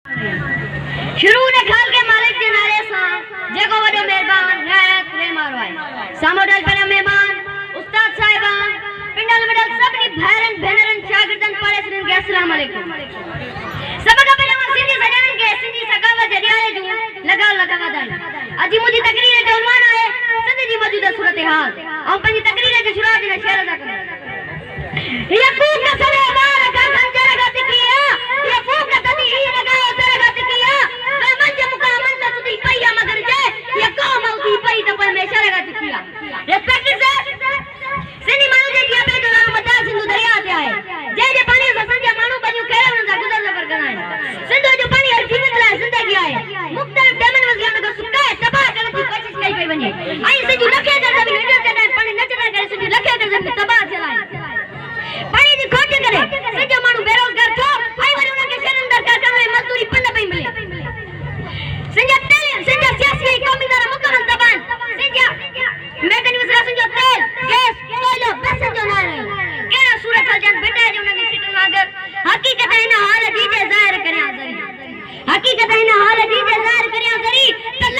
शुरू ने खाल के मालिक जे नाले सां जेको वडो मेहरबान निहायत प्रेम वारो आहे। सामोडल पर मेहमान उस्ताद साहिबान पिंडल मिडल सभनी भाइरन भेनरन शागिर्दन पढ़े के अस्सलाम वालेकुम। सब का पहले सिंधी सजणन के सिंधी सकावत जरियाले जो लगा वदाई। अजी मुजी तकरीर जो उन्वान आहे सिंधी जी मौजूदा सूरत हाल और पंजी तकरीर के शुरुआत इन शेर अदा कर। ये फूक का सरे मार का खंजर गति किया, ये फूक का तनी ही लगाओ तेरे गति किया। मैं मंज मुकामन न तुदी पैया मगर जे ये कौम औती पई तो पर में शेर गति किया। रिस्पेक्ट से सिंधी मानु जे जिया पे जो मदा सिंधु दरिया ते आए जे पानी से संजय मानु बन्यू केरे उन जा गुजर कर कराए। सिंधु जो पानी हर जीवित रहे जिंदगी आए मुख्तलिफ डेमन वजन को सुकाए तबाह करने की कोशिश कई पई वने। आई सिंधु लखे कर जब वीडियो चलाए पानी नचना करे सिंधु लखे कर जब तबाह चलाए पानी दी खोज करे सजो मानु बेरोजगार थो आई वरी उन के शहर अंदर का करने मजदूरी पन पई मिले। संजय तेल संजय सियासी कौमीदार मुकम्मल दबान संजय मैदानी वजरा संजय तेल गैस कोयला बस जो ना रही केरा सूरत जन बेटा जो उन के सीट अगर हकीकत है ना हाल दीजे जाहिर करे जरी हकीकत है ना हाल दीजे जाहिर करे जरी त